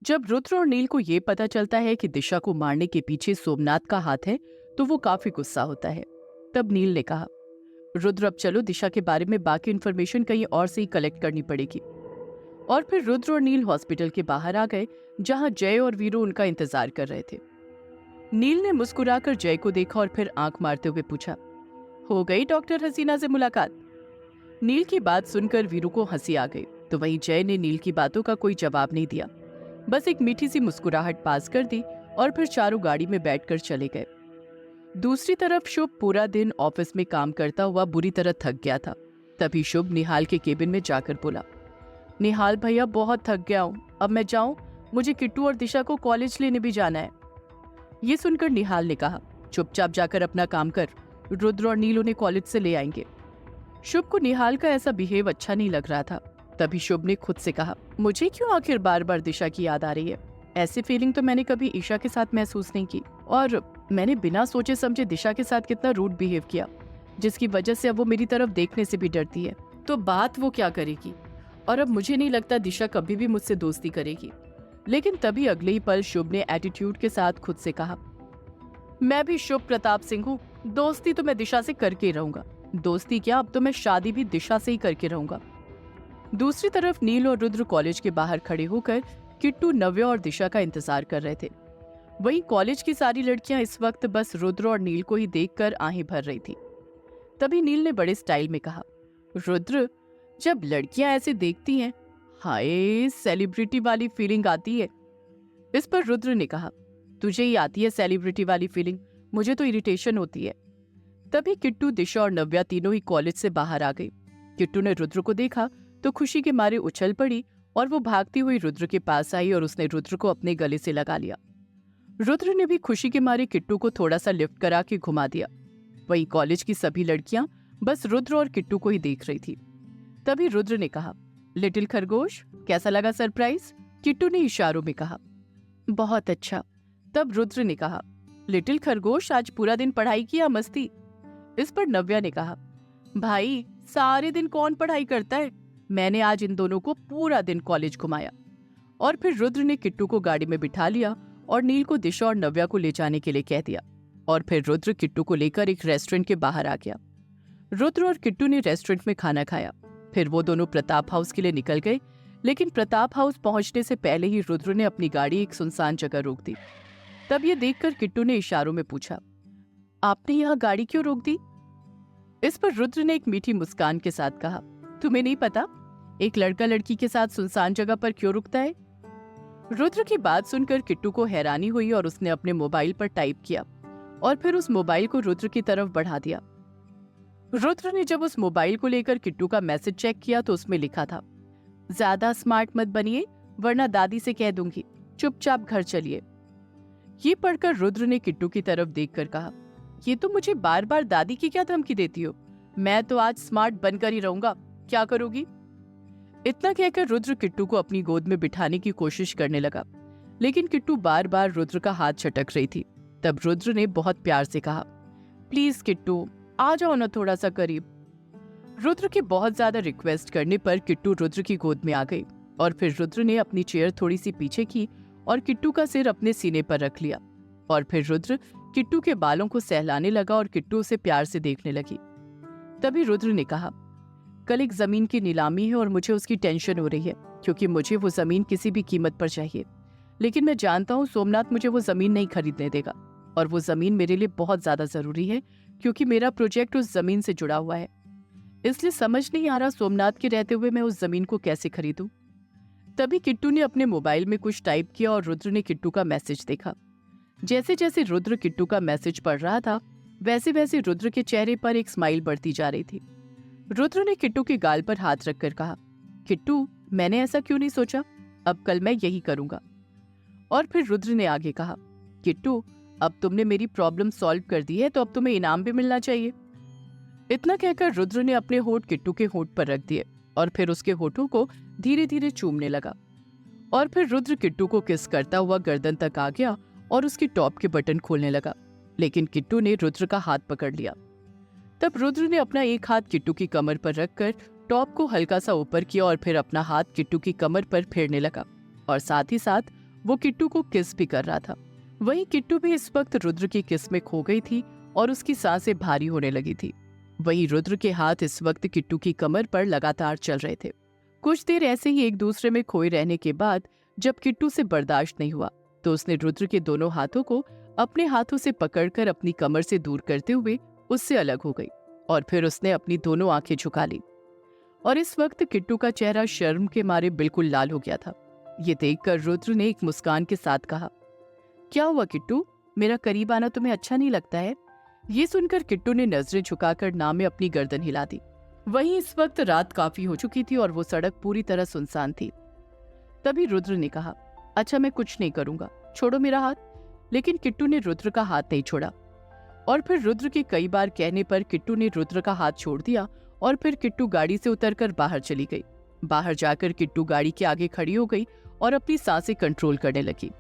जब रुद्र और नील को ये पता चलता है कि दिशा को मारने के पीछे सोमनाथ का हाथ है तो वो काफी गुस्सा होता है। तब नील ने कहा, रुद्र अब चलो, दिशा के बारे में बाकी इन्फॉर्मेशन कहीं और से ही कलेक्ट करनी पड़ेगी। और फिर रुद्र और नील हॉस्पिटल के बाहर आ गए, जहां जय और वीरू उनका इंतजार कर रहे थे। नील ने मुस्कुराकर जय को देखा और फिर आंख मारते हुए पूछा, हो गई डॉक्टर हसीना से मुलाकात? नील की बात सुनकर वीरू को हंसी आ गई, तो वहीं जय ने नील की बातों का कोई जवाब नहीं दिया, बस एक मीठी सी मुस्कुराहट पास कर दी और फिर चारों गाड़ी में बैठकर चले गए। दूसरी तरफ शुभ पूरा दिन ऑफिस में काम करता हुआ बुरी तरह थक गया था। तभी शुभ निहाल के केबिन में जाकर बोला, निहाल भैया बहुत थक गया हूँ, अब मैं जाऊँ? मुझे किट्टू और दिशा को कॉलेज लेने भी जाना है। ये सुनकर निहाल ने कहा, चुपचाप जाकर अपना काम कर, रुद्र और नील उन्हें कॉलेज से ले आएंगे। शुभ को निहाल का ऐसा बिहेव अच्छा नहीं लग रहा था। तभी शुभ ने खुद से कहा, मुझे क्यों आखिर बार बार दिशा की याद आ रही है? ऐसी फीलिंग तो मैंने कभी ईशा के साथ महसूस नहीं की, और मैंने बिना सोचे समझे दिशा के साथ कितना रूड बिहेव किया, जिसकी वजह से अब वो मेरी तरफ देखने से भी डरती है। तो बात वो क्या करेगी? और अब मुझे नहीं लगता दिशा कभी भी मुझसे दोस्ती करेगी। लेकिन तभी अगले ही पल शुभ ने एटीट्यूड के साथ खुद से कहा, मैं भी शुभ प्रताप सिंह हूँ, दोस्ती तो मैं दिशा से करके ही रहूंगा। दोस्ती क्या, अब तो मैं शादी भी दिशा से ही करके रहूंगा। दूसरी तरफ नील और रुद्र कॉलेज के बाहर खड़े होकर किट्टू, नव्या और दिशा का इंतजार कर रहे थे। वहीं कॉलेज की सारी लड़कियां इस वक्त बस रुद्र और नील को ही देखकर आहें भर रही थी। तभी नील ने बड़े स्टाइल में कहा, रुद्र, जब लड़कियां ऐसे देखती हैं, हाय सेलिब्रिटी वाली फीलिंग आती है। इस पर रुद्र ने कहा, तुझे ही आती है सेलिब्रिटी वाली फीलिंग, मुझे तो इरिटेशन होती है। तभी किट्टू, दिशा और नव्या तीनों ही कॉलेज से बाहर आ गई। किट्टू ने रुद्र को देखा तो खुशी के मारे उछल पड़ी और वो भागती हुई रुद्र के पास आई और उसने रुद्र को अपने गले से लगा लिया। रुद्र ने भी खुशी के मारे किट्टू को थोड़ा सा लिफ्ट करा के घुमा दिया। वहीं कॉलेज की सभी लड़कियां बस रुद्र और किट्टू को ही देख रही थी। तभी रुद्र ने कहा, लिटिल खरगोश, कैसा लगा सरप्राइज? किट्टू ने इशारों में कहा, बहुत अच्छा। तब रुद्र ने कहा, लिटिल खरगोश, आज पूरा दिन पढ़ाई किया मस्ती? इस पर नव्या ने कहा, भाई सारे दिन कौन पढ़ाई करता है, मैंने आज इन दोनों को पूरा दिन कॉलेज घुमाया। और फिर रुद्र ने किट्टू को गाड़ी में बिठा लिया और नील को दिशा और नव्या को ले जाने के लिए कह दिया। और फिर रुद्र किट्टू को लेकर एक रेस्टोरेंट के बाहर आ गया। रुद्र और किट्टू ने रेस्टोरेंट में खाना खाया। फिर वो दोनों प्रताप हाउस के लिए निकल गए, लेकिन प्रताप हाउस पहुंचने से पहले ही रुद्र ने अपनी गाड़ी एक सुनसान जगह रोक दी। तब ये देखकर किट्टू ने इशारों में पूछा, आपने यहाँ गाड़ी क्यों रोक दी? इस पर रुद्र ने एक मीठी मुस्कान के साथ कहा, तुम्हें नहीं पता एक लड़का लड़की के साथ सुनसान जगह पर क्यों रुकता है? रुद्र की बात सुनकर किट्टू को हैरानी हुई और उसने अपने मोबाइल पर टाइप किया और फिर उस मोबाइल को रुद्र की तरफ बढ़ा दिया। रुद्र ने जब उस मोबाइल को लेकर किट्टू का मैसेज चेक किया तो उसमें लिखा था, ज्यादा स्मार्ट मत बनिए वरना दादी से कह दूंगी, चुपचाप घर चलिए। ये पढ़कर रुद्र ने किट्टू की तरफ देखकर कहा, ये तो मुझे बार बार दादी की क्या धमकी देती हो, मैं तो आज स्मार्ट बनकर ही रहूंगा, क्या करोगी? इतना कहकर रुद्र किट्टू को अपनी गोद में बिठाने की कोशिश करने लगा, लेकिन किट्टू बार बार रुद्र का हाथ झटक रही थी। तब रुद्र ने बहुत प्यार से कहा, प्लीज किट्टू आ जाओ ना थोड़ा सा करीब। रुद्र के बहुत ज्यादा रिक्वेस्ट करने पर किट्टू रुद्र की गोद में आ गई और फिर रुद्र ने अपनी चेयर थोड़ी सी पीछे की और किट्टू का सिर अपने सीने पर रख लिया। और फिर रुद्र किट्टू के बालों को सहलाने लगा और किट्टू उसे प्यार से देखने लगी। तभी रुद्र ने कहा, कल एक जमीन की नीलामी है और मुझे उसकी टेंशन हो रही है, क्योंकि मुझे वो जमीन किसी भी कीमत पर चाहिए। लेकिन मैं जानता हूँ सोमनाथ मुझे वो जमीन नहीं खरीदने देगा, और वो जमीन मेरे लिए बहुत ज्यादा जरूरी है क्योंकि मेरा प्रोजेक्ट उस जमीन से जुड़ा हुआ है। इसलिए समझ नहीं आ रहा सोमनाथ के रहते हुए मैं उस जमीन को कैसे खरीदूं। तभी किट्टू ने अपने मोबाइल में कुछ टाइप किया और रुद्र ने किट्टू का मैसेज देखा। जैसे जैसे रुद्र किट्टू का मैसेज पढ़ रहा था, वैसे वैसे रुद्र के चेहरे पर एक स्माइल बढ़ती जा रही थी। रुद्र ने किट्टू के गाल पर हाथ रखकर कहा, किट्टू मैंने ऐसा क्यों नहीं सोचा, अब कल मैं यही करूंगा। और फिर रुद्र ने आगे कहा, किट्टू अब तुमने मेरी प्रॉब्लम सॉल्व कर दी है तो अब तुम्हें इनाम भी मिलना चाहिए। इतना कहकर रुद्र ने अपने होंठ किट्टू के होंठ पर रख दिए और फिर उसके होठों को धीरे धीरे चूमने लगा। और फिर रुद्र किट्टू को किस करता हुआ गर्दन तक आ गया और उसकी टॉप के बटन खोलने लगा, लेकिन किट्टू ने रुद्र का हाथ पकड़ लिया। तब रुद्र ने अपना एक हाथ किट्टू की कमर पर रखकर टॉप को हल्का सा ऊपर किया और फिर अपना हाथ किट्टू की कमर पर फेरने लगा और साथ ही साथ वो किट्टू को किस भी कर रहा था। वहीं किट्टू भी इस वक्त रुद्र की किस में खो गई थी और उसकी सांसें भारी होने लगी थी। वहीं रुद्र के हाथ इस वक्त किट्टू की कमर पर लगातार चल रहे थे। कुछ देर ऐसे ही एक दूसरे में खोए रहने के बाद जब किट्टू से बर्दाश्त नहीं हुआ तो उसने रुद्र के दोनों हाथों को अपने हाथों से पकड़कर अपनी कमर से दूर करते हुए उससे अलग हो गई और फिर उसने अपनी दोनों आंखें झुका ली। और इस वक्त किट्टू का चेहरा शर्म के मारे बिल्कुल लाल हो गया था। ये देखकर रुद्र ने एक मुस्कान के साथ कहा, क्या हुआ किट्टू, मेरा करीब आना तुम्हें अच्छा नहीं लगता है? ये सुनकर किट्टू ने नजरें झुकाकर ना में अपनी गर्दन हिला दी। वहीं इस वक्त रात काफी हो चुकी थी और वो सड़क पूरी तरह सुनसान थी। तभी रुद्र ने कहा, अच्छा मैं कुछ नहीं करूंगा, छोड़ो मेरा हाथ। लेकिन किट्टू ने रुद्र का हाथ नहीं छोड़ा और फिर रुद्र के कई बार कहने पर किट्टू ने रुद्र का हाथ छोड़ दिया और फिर किट्टू गाड़ी से उतरकर बाहर चली गई। बाहर जाकर किट्टू गाड़ी के आगे खड़ी हो गई और अपनी सांसें कंट्रोल करने लगी।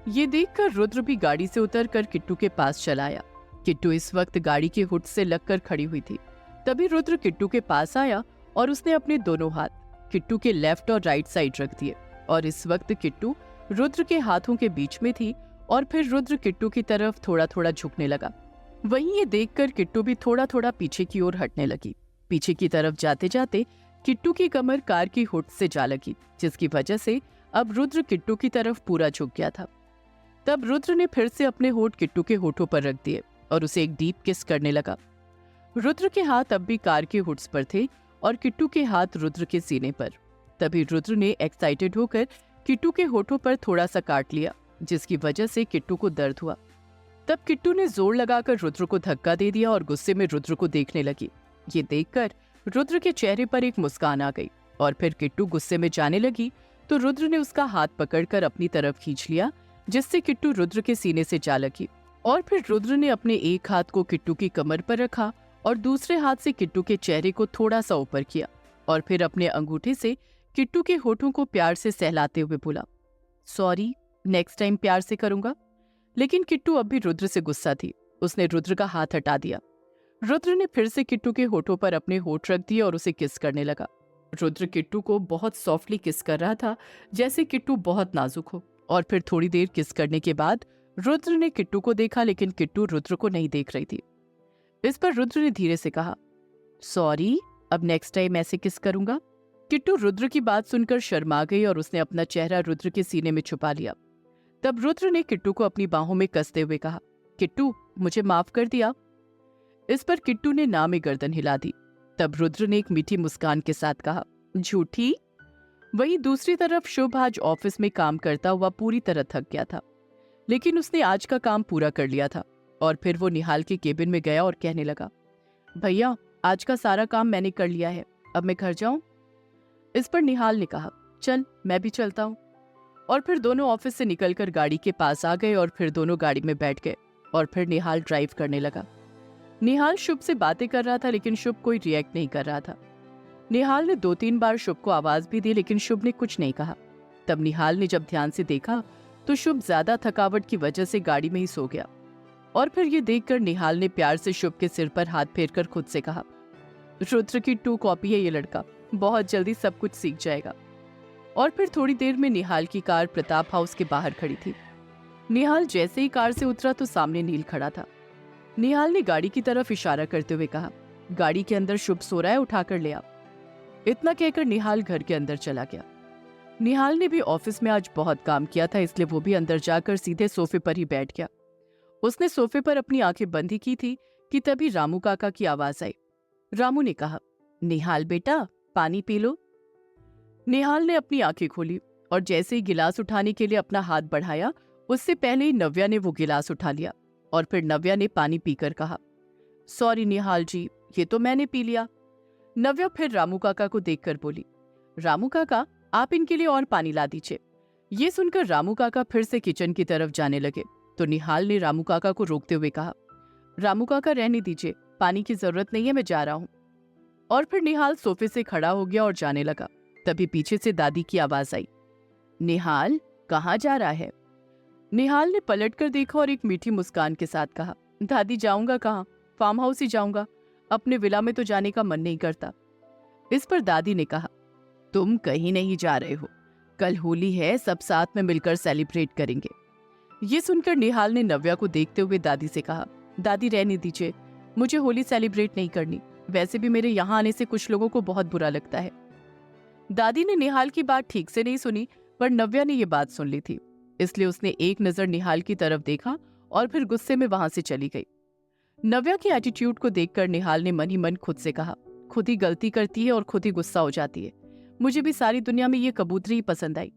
ये देखकर रुद्र भी गाड़ी से उतरकर किट्टू के पास चला आया। किट्टू इस वक्त गाड़ी के हुड से लगकर खड़ी हुई थी। तभी रुद्र किट्टू के पास आया और उसने अपने दोनों हाथ किट्टू के लेफ्ट और राइट साइड रख दिए और इस वक्त किट्टू रुद्र के हाथों के बीच में थी और फिर रुद्र किट्टू की तरफ थोड़ा थोड़ा झुकने लगा। वहीं ये देखकर किट्टू भी थोड़ा थोड़ा पीछे की ओर हटने लगी। पीछे की तरफ जाते जाते किट्टू की कमर कार की हुड से जा लगी, जिसकी वजह से अब रुद्र किट्टू की तरफ पूरा झुक गया था। तब रुद्र ने फिर से अपने होठ किट्टू के होठों पर रख दिए और उसे एक डीप किस करने लगा। रुद्र के हाथ अब भी कार के हुड्स पर थे और किट्टू के हाथ रुद्र के सीने पर। तभी रुद्र ने एक्साइटेड होकर किट्टू के होठों पर थोड़ा सा काट लिया, जिसकी वजह से किट्टू को दर्द हुआ। तब किट्टू ने जोर लगाकर रुद्र को धक्का दे दिया और गुस्से में रुद्र को देखने लगी। ये देखकर रुद्र के चेहरे पर एक मुस्कान आ गई और फिर किट्टू गुस्से में जाने लगी तो रुद्र ने उसका हाथ पकड़कर अपनी तरफ खींच लिया, जिससे किट्टू रुद्र के सीने से जा लगी। और फिर रुद्र ने अपने एक हाथ को किट्टू की कमर पर रखा और दूसरे हाथ से किट्टू के चेहरे को थोड़ा सा ऊपर किया और फिर अपने अंगूठे से किट्टू के होठों को प्यार से सहलाते हुए बोला, सॉरी, नेक्स्ट टाइम प्यार से करूंगा। लेकिन किट्टू अब भी रुद्र से गुस्सा थी। उसने रुद्र का हाथ हटा दिया। रुद्र ने फिर से किट्टू के होठों पर अपने होठ रख दिए और उसे किस करने लगा। रुद्र किट्टू को बहुत सॉफ्टली किस कर रहा था, जैसे किट्टू बहुत नाजुक हो। और फिर थोड़ी देर किस करने के बाद रुद्र ने किट्टू को देखा, लेकिन किट्टू रुद्र को नहीं देख रही थी। इस पर रुद्र ने धीरे से कहा, सॉरी, अब नेक्स्ट टाइम ऐसे किस करूंगा। किट्टू रुद्र की बात सुनकर शर्मा गई और उसने अपना चेहरा रुद्र के सीने में छुपा लिया। तब रुद्र ने किट्टू को अपनी बाहों में कसते हुए कहा, किट्टू, मुझे माफ कर दिया। इस पर किट्टू ने ना में गर्दन हिला दी। तब रुद्र ने एक मीठी मुस्कान के साथ कहा, झूठी। वहीं दूसरी तरफ शुभ आज ऑफिस में काम करता हुआ पूरी तरह थक गया था, लेकिन उसने आज का काम पूरा कर लिया था। और फिर वो निहाल के केबिन में गया और कहने लगा, भैया, आज का सारा काम मैंने कर लिया है, अब मैं घर जाऊं। इस पर निहाल ने कहा, चल मैं भी चलता हूं। और फिर दोनों ऑफिस से निकलकर गाड़ी के पास आ गए और फिर दोनों गाड़ी में बैठ गए और फिर निहाल ड्राइव करने लगा। निहाल शुभ से बातें कर रहा था, लेकिन शुभ कोई रिएक्ट नहीं कर रहा था। निहाल ने 2-3 बार शुभ को आवाज भी दी, लेकिन शुभ ने कुछ नहीं कहा। तब निहाल ने जब ध्यान से देखा तो शुभ ज्यादा थकावट की वजह से गाड़ी में ही सो गया। और फिर ये देखकर निहाल ने प्यार से शुभ के सिर पर हाथ फेरकर खुद से कहा, रुद्र की 2 कॉपी है ये लड़का, बहुत जल्दी सब कुछ सीख जाएगा। और फिर थोड़ी देर में निहाल की कार प्रताप हाउस के बाहर खड़ी थी। निहाल जैसे ही कार से उतरा तो सामने नील खड़ा था। निहाल ने गाड़ी की तरफ इशारा करते हुए कहा, गाड़ी के अंदर शुभ सो रहा है, उठाकर ले आ। इतना कहकर निहाल घर के अंदर चला गया। निहाल ने भी ऑफिस में आज बहुत काम किया था, इसलिए वो भी अंदर जाकर सीधे सोफे पर ही बैठ गया। उसने सोफे पर अपनी आंखें बंद ही की थी कि तभी रामू काका की आवाज आई। रामू ने कहा, निहाल बेटा, पानी पी लो। निहाल ने अपनी आंखें खोली और जैसे ही गिलास उठाने के लिए अपना हाथ बढ़ाया, उससे पहले ही नव्या ने वो गिलास उठा लिया और फिर नव्या ने पानी पीकर कहा, सॉरी निहाल जी, ये तो मैंने पी लिया। नव्या फिर रामू काका को देखकर बोली, रामू काका, आप इनके लिए और पानी ला दीजिए। ये सुनकर रामू काका फिर से किचन की तरफ जाने लगे तो निहाल ने रामू काका को रोकते हुए कहा, रामू काका रहने दीजिए, पानी की जरूरत नहीं है, मैं जा रहा हूँ। और फिर निहाल सोफे से खड़ा हो गया और जाने लगा। तभी पीछे से दादी की आवाज आई, निहाल कहाँ जा रहा है? निहाल ने पलटकर देखा और एक मीठी मुस्कान के साथ कहा, दादी जाऊंगा कहाँ, फार्म हाउस ही जाऊंगा, अपने विला में तो जाने का मन नहीं करता। इस पर दादी ने कहा, तुम कहीं नहीं जा रहे हो, कल होली है, सब साथ में मिलकर सेलिब्रेट करेंगे। ये सुनकर निहाल ने नव्या को देखते हुए दादी से कहा, दादी रहने दीजिए, मुझे होली सेलिब्रेट नहीं करनी। वैसे भी मेरे यहाँ आने से कुछ लोगों को बहुत बुरा लगता है। दादी ने निहाल की बात ठीक से नहीं सुनी, पर नव्या ने ये बात सुन ली थी, इसलिए उसने एक नजर निहाल की तरफ देखा और फिर गुस्से में वहां से चली गई। नव्या की एटीट्यूड को देखकर निहाल ने मन ही मन खुद से कहा, खुद ही गलती करती है और खुद ही गुस्सा हो जाती है। मुझे भी सारी दुनिया में ये कबूतरी ही पसंद आई।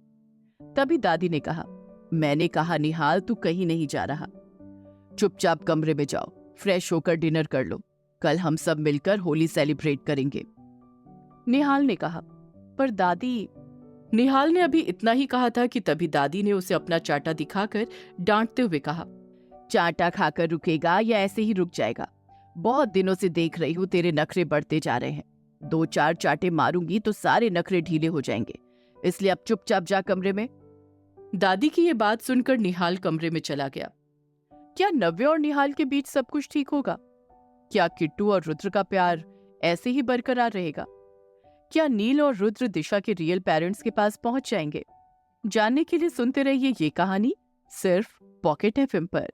तभी दादी ने कहा, मैंने कहा निहाल, तू कहीं नहीं जा रहा। चुपचाप कमरे में जाओ, फ्रेश होकर डिनर कर लो। कल हम सब मिलकर होली सेलिब्रेट करेंगे। निहाल ने कहा, पर दादी। निहाल ने अभी इतना ही कहा था कि तभी दादी ने उसे अपना चाटा दिखाकर डांटते हुए कहा, चाटा खाकर रुकेगा या ऐसे ही रुक जाएगा? बहुत दिनों से देख रही हूँ तेरे नखरे बढ़ते जा रहे हैं। 2-4 चाटे मारूंगी तो सारे नखरे ढीले हो जाएंगे, इसलिए अब चुपचाप जा कमरे में। दादी की ये बात सुनकर निहाल कमरे में चला गया। क्या नव्या और निहाल के बीच सब कुछ ठीक होगा? क्या किट्टू और रुद्र का प्यार ऐसे ही बरकरार रहेगा? क्या नील और रुद्र दिशा के रियल पेरेंट्स के पास पहुंच जाएंगे? जानने के लिए सुनते रहिए ये कहानी सिर्फ पॉकेट एफएम पर।